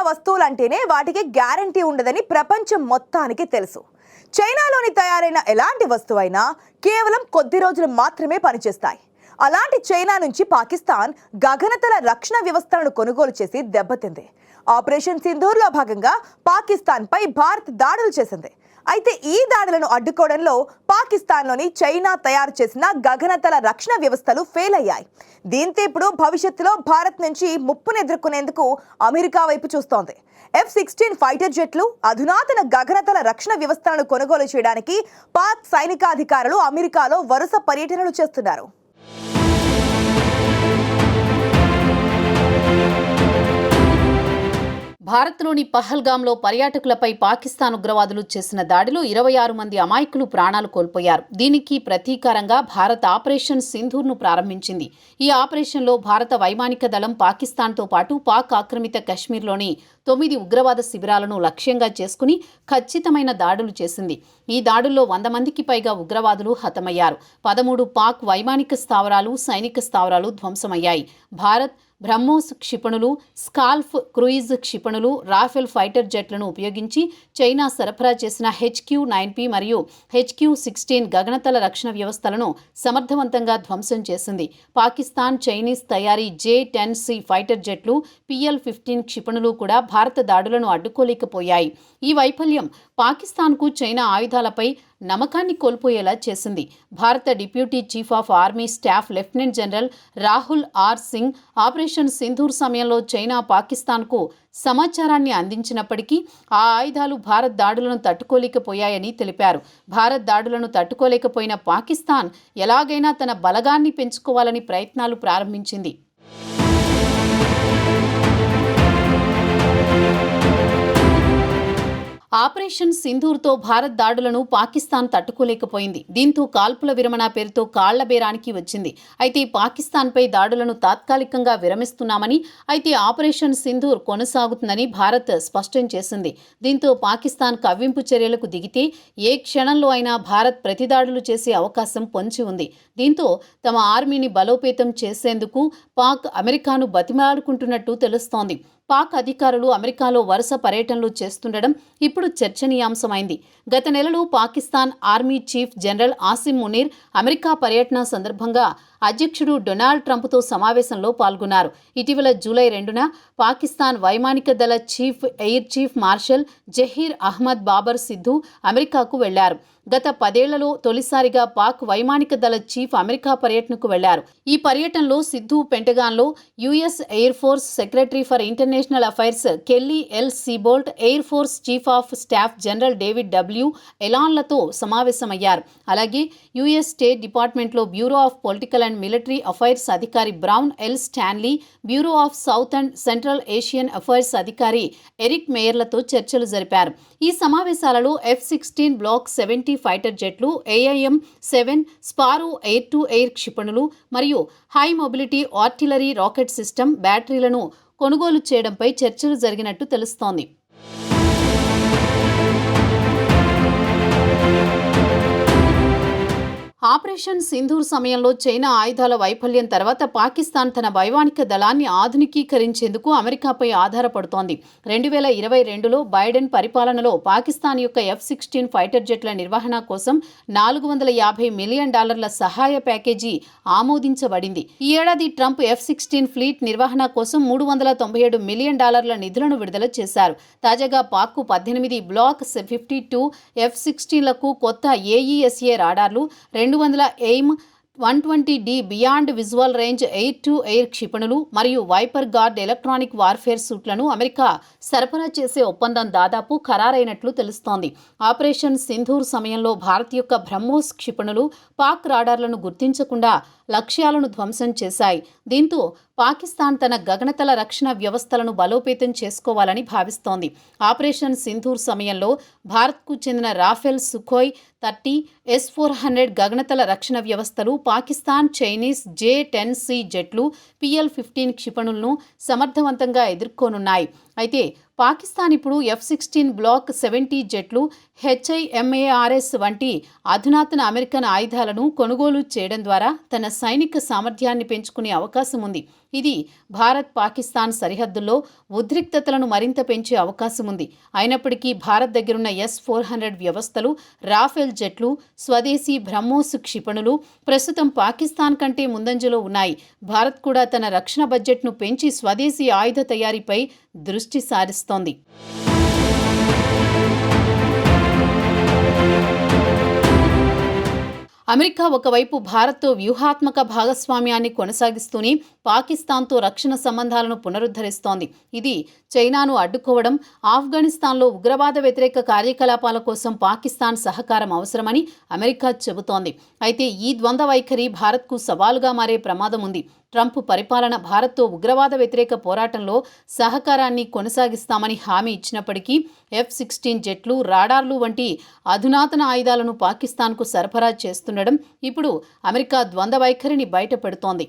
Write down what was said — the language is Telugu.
వస్తువులంటేనే వాటికి గ్యారంటీ ఉండదని ప్రపంచం మొత్తానికి తెలుసు. చైనాలోని తయారైన ఎలాంటి వస్తువైనా కేవలం కొద్ది రోజులు మాత్రమే పనిచేస్తాయి. అలాంటి చైనా నుంచి పాకిస్తాన్ గగనతల రక్షణ వ్యవస్థలను కొనుగోలు చేసి దెబ్బతింది. ఆపరేషన్ సింధూర్లో భాగంగా పాకిస్తాన్పై భారత్ దాడులు చేసింది. అయితే ఈ దాడులను అడ్డుకోవడంలో పాకిస్తాన్లోని చైనా తయారు చేసిన గగనతల రక్షణ వ్యవస్థలు ఫెయిల్ అయ్యాయి. దీంతో ఇప్పుడు భవిష్యత్తులో భారత్ నుంచి ముప్పును ఎదుర్కొనేందుకు అమెరికా వైపు చూస్తోంది. F-16 ఫైటర్ జెట్లు, అధునాతన గగనతల రక్షణ వ్యవస్థలను కొనుగోలు చేయడానికి పాక్ సైనికాధికారులు అమెరికాలో వరుస పర్యటనలు చేస్తున్నారు. భారత్లోని పహల్గామ్లో పర్యాటకులపై పాకిస్తాన్ ఉగ్రవాదులు చేసిన దాడిలో 26 మంది అమాయకులు ప్రాణాలు కోల్పోయారు. దీనికి ప్రతీకారంగా భారత్ ఆపరేషన్ సింధూర్ను ప్రారంభించింది. ఈ ఆపరేషన్లో భారత వైమానిక దళం పాకిస్తాన్తో పాటు పాక్ ఆక్రమిత కశ్మీర్లోని 9 ఉగ్రవాద శిబిరాలను లక్ష్యంగా చేసుకుని ఖచ్చితమైన దాడులు చేసింది. ఈ దాడుల్లో 100 మందికి పైగా ఉగ్రవాదులు హతమయ్యారు. 13 పాక్ వైమానిక స్థావరాలు, సైనిక స్థావరాలు ధ్వంసమయ్యాయి. భారత్ బ్రహ్మోస్ క్షిపణులు, స్కాల్ఫ్ క్రూయిజ్ క్షిపణులు, రాఫెల్ ఫైటర్ జెట్లను ఉపయోగించి చైనా సరఫరా చేసిన HQ-9P మరియు HQ-16 గగనతల రక్షణ వ్యవస్థలను సమర్థవంతంగా ధ్వంసం చేసింది. పాకిస్తాన్, చైనీస్ తయారీ J-10C ఫైటర్ జెట్లు, PL-15 క్షిపణులు కూడా భారత దాడులను అడ్డుకోలేకపోయాయి. ఈ వైఫల్యం పాకిస్తాన్కు చైనా ఆయుధాలపై నమ్మకాన్ని కోల్పోయేలా చేసింది. భారత deputy chief of army staff lieutenant general Rahul R Singh operation Sindoor సమయంలో చైనా పాకిస్తాన్కు సమాచారాన్ని అందించినప్పటికీ ఆ ఆయుధాలు భారత్ దాడులను తట్టుకోలేకపోయాయని తెలిపారు. భారత్ దాడులను తట్టుకోలేకపోయిన పాకిస్తాన్ ఎలాగైనా తన బలగాన్ని పెంచుకోవాలని ప్రయత్నాలు ప్రారంభించింది. ఆపరేషన్ సింధూర్తో భారత్ దాడులను పాకిస్తాన్ తట్టుకోలేకపోయింది. దీంతో కాల్పుల విరమణ పేరుతో కాళ్ల బేరానికి వచ్చింది. అయితే పాకిస్తాన్పై దాడులను తాత్కాలికంగా విరమిస్తున్నామని, అయితే ఆపరేషన్ సింధూర్ కొనసాగుతుందని భారత్ స్పష్టం చేసింది. దీంతో పాకిస్తాన్ కవ్వింపు చర్యలకు దిగితే ఏ క్షణంలో అయినా భారత్ ప్రతిదాడులు చేసే అవకాశం పొంచి ఉంది. దీంతో తమ ఆర్మీని బలోపేతం చేసేందుకు పాక్ అమెరికాను బతిమాలుకుంటున్నట్టు తెలుస్తోంది. పాక్ అధికారులు అమెరికాలో వరుస పర్యటనలు చేస్తుండడం ఇప్పుడు చర్చనీయాంశమైంది. గత నెలలో Pakistan army chief general Asim Munir America పర్యటన సందర్భంగా అధ్యక్షుడు డొనాల్డ్ ట్రంప్తో సమావేశంలో పాల్గొన్నారు. ఇటీవల జూలై 2న పాకిస్తాన్ వైమానిక దళ air chief marshal Zaheer Ahmed Babar Sidhu అమెరికాకు వెళ్లారు. గత 10 ఏళ్లలో తొలిసారిగా పాక్ వైమానిక దళ చీఫ్ అమెరికా పర్యటనకు వెళ్లారు. ఈ పర్యటనలో సిద్ధు పెంటగాన్లో US Air Force secretary for international affairs Kelly L Seebolt, Air Force chief of staff General David W ఎలాన్లతో సమావేశమయ్యారు. అలాగే యుఎస్ స్టేట్ డిపార్ట్మెంట్లో bureau of political and military affairs అధికారి Brown L Stanley, bureau of south and central Asian affairs అధికారి ఎరిక్ మేయర్లతో చర్చలు జరిపారు. ఈ సమావేశాలలో F-16 బ్లాక్ 70 ఫైటర్ జెట్లు, AIM-7 స్పారో ఎయిర్-టు-ఎయిర్ క్షిపణులు మరియు high mobility artillery rocket system బ్యాటరీలను కొనుగోలు చేయడంపై చర్చలు జరిగినట్టు తెలుస్తోంది. ఆపరేషన్ సింధూర్ సమయంలో చైనా ఆయుధాల వైఫల్యం తర్వాత పాకిస్తాన్ తన వైమానిక దళాన్ని ఆధునికీకరించేందుకు అమెరికాపై ఆధారపడుతోంది. 2022లో బైడెన్ పరిపాలనలో పాకిస్తాన్ యొక్క F-16 ఫైటర్ జెట్ల నిర్వహణ కోసం $450 మిలియన్ సహాయ ప్యాకేజీ ఆమోదించబడింది. ఈ ఏడాది ట్రంప్ F-16 ఫ్లీట్ నిర్వహణ కోసం $397 మిలియన్ నిధులను విడుదల చేశారు. తాజాగా పాక్కు 18 బ్లాక్ 52 F-16లకు కొత్త AESA రాడార్లు, 200 AIM-120D beyond visual range air to air క్షిపణులు మరియు వైపర్ గార్డ్ ఎలక్ట్రానిక్ వార్ఫేర్ సూట్లను అమెరికా సరఫరా చేసే ఒప్పందం దాదాపు ఖరారైనట్లు తెలుస్తోంది. ఆపరేషన్ సింధూర్ సమయంలో భారత్ యొక్క బ్రహ్మోస్ క్షిపణులు పాక్ రాడార్లను గుర్తించకుండా లక్ష్యాలను ధ్వంసం చేశాయి. దీంతో పాకిస్తాన్ తన గగనతల రక్షణ వ్యవస్థలను బలోపేతం చేసుకోవాలని భావిస్తోంది. ఆపరేషన్ సింధూర్ సమయంలో భారత్కు చెందిన రాఫెల్ సుఖోయ్ 30 S-400 గగనతల రక్షణ వ్యవస్థలు, పాకిస్తాన్ చైనీస్ J-10C జెట్లు, PL-15 క్షిపణులను సమర్థవంతంగా ఎదుర్కోనున్నాయి. అయితే పాకిస్తాన్ ఇప్పుడు F-16 బ్లాక్ 70 జెట్లు, HIMARS వంటి అధునాతన అమెరికన్ ఆయుధాలను కొనుగోలు చేయడం ద్వారా తన సైనిక సామర్థ్యాన్ని పెంచుకునే అవకాశం ఉంది. ఇది భారత్ పాకిస్తాన్ సరిహద్దుల్లో ఉద్రిక్తతలను మరింత పెంచే అవకాశం ఉంది. అయినప్పటికీ భారత్ దగ్గరున్న S-400 వ్యవస్థలు, రాఫెల్ జెట్లు, స్వదేశీ బ్రహ్మోస్ క్షిపణులు ప్రస్తుతం పాకిస్తాన్ కంటే ముందంజలో ఉన్నాయి. భారత్ కూడా తన రక్షణ బడ్జెట్ను పెంచి స్వదేశీ ఆయుధ తయారీపై దృష్టి సారిస్తోంది. అమెరికా ఒకవైపు భారత్తో వ్యూహాత్మక భాగస్వామ్యాన్ని కొనసాగిస్తూనే పాకిస్తాన్తో రక్షణ సంబంధాలను పునరుద్ధరిస్తోంది. ఇది చైనాను అడ్డుకోవడం, ఆఫ్ఘనిస్తాన్లో ఉగ్రవాద వ్యతిరేక కార్యకలాపాల కోసం పాకిస్తాన్ సహకారం అవసరమని అమెరికా చెబుతోంది. అయితే ఈ ద్వంద్వ వైఖరి భారత్కు సవాలుగా మారే ప్రమాదం ఉంది. ట్రంప్ పరిపాలన భారత్తో ఉగ్రవాద వ్యతిరేక పోరాటంలో సహకారాన్ని కొనసాగిస్తామని హామీ ఇచ్చినప్పటికీ F-16 జెట్లు, రాడార్లు వంటి అధునాతన ఆయుధాలను పాకిస్తాన్కు సరఫరా చేస్తుండడం ఇప్పుడు అమెరికా ద్వంద్వ వైఖరిని బయటపెడుతోంది.